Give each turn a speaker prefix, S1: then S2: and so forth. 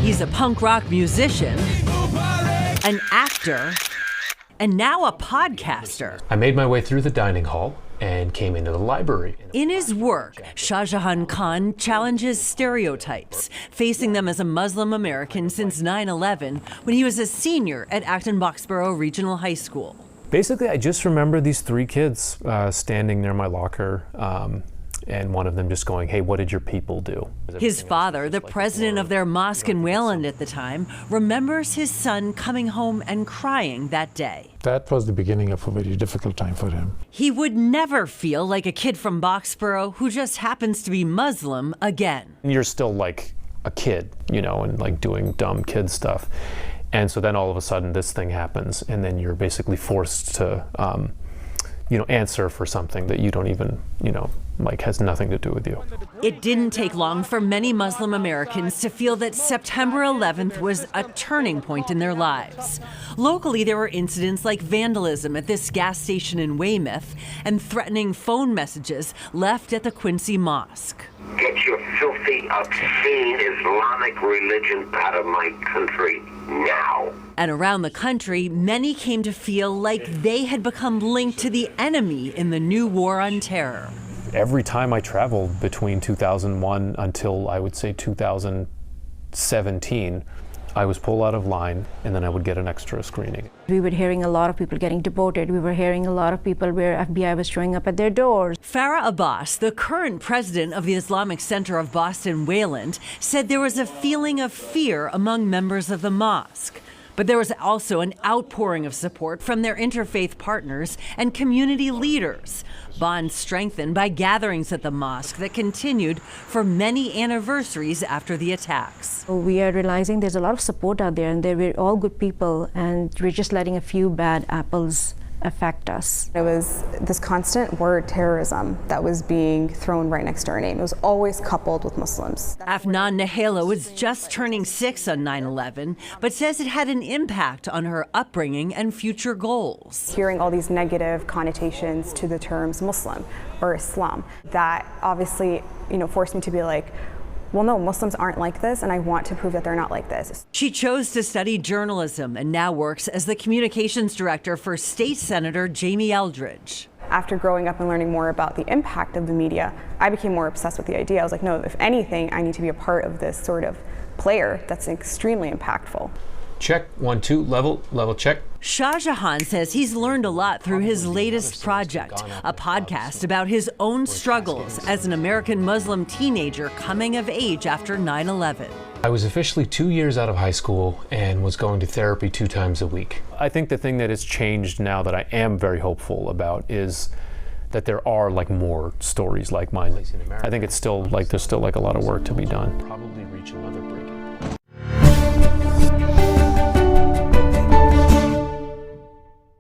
S1: He's a punk rock musician, an actor, and now a podcaster.
S2: I made my way through the dining hall and came into the library.
S1: In his work, Shah Jahan Khan challenges stereotypes, facing them as a Muslim American since 9/11 when he was a senior at Acton-Boxborough Regional High School.
S2: Basically, I just remember these three kids standing near my locker, and one of them just going, "Hey, what did your people do?"
S1: His father, the president of their mosque in Wayland at the time, remembers his son coming home and crying that day.
S3: That was the beginning of a very difficult time for him.
S1: He would never feel like a kid from Boxborough who just happens to be Muslim again.
S2: You're still like a kid, and like doing dumb kid stuff. And so then all of a sudden this thing happens, and then you're basically forced to, answer for something that you don't even, has nothing to do with you.
S1: It didn't take long for many Muslim Americans to feel that September 11th was a turning point in their lives. Locally, there were incidents like vandalism at this gas station in Weymouth and threatening phone messages left at the Quincy Mosque.
S4: Get your filthy, obscene Islamic religion out of my country now.
S1: And around the country, many came to feel like they had become linked to the enemy in the new war on terror.
S2: Every time I traveled between 2001 until I would say 2017, I was pulled out of line, and then I would get an extra screening.
S5: We were hearing a lot of people getting deported. We were hearing a lot of people where FBI was showing up at their doors.
S1: Farah Abbas, the current president of the Islamic Center of Boston Wayland, said there was a feeling of fear among members of the mosque. But there was also an outpouring of support from their interfaith partners and community leaders, bonds strengthened by gatherings at the mosque that continued for many anniversaries after the attacks.
S5: We are realizing there's a lot of support out there, and we're all good people, and we're just letting a few bad apples affect us.
S6: It was this constant word terrorism that was being thrown right next to our name. It was always coupled with Muslims.
S1: Afnan Nahela was just turning 6 on 9/11, but says it had an impact on her upbringing and future goals.
S6: Hearing all these negative connotations to the terms Muslim or Islam, that obviously, forced me to be like, well, no, Muslims aren't like this, and I want to prove that they're not like this.
S1: She chose to study journalism and now works as the communications director for State Senator Jamie Eldridge.
S6: After growing up and learning more about the impact of the media, I became more obsessed with the idea. I was like, no, if anything, I need to be a part of this sort of player that's extremely impactful.
S2: Check, 1, 2, level check.
S1: Shah Jahan says he's learned a lot through his latest project, a podcast about his own struggles as an American Muslim teenager coming of age after 9/11.
S2: I was officially 2 years out of high school and was going to therapy 2 times a week. I think the thing that has changed now that I am very hopeful about is that there are more stories like mine. I think it's still there's still a lot of work to be done. Probably reach another breaking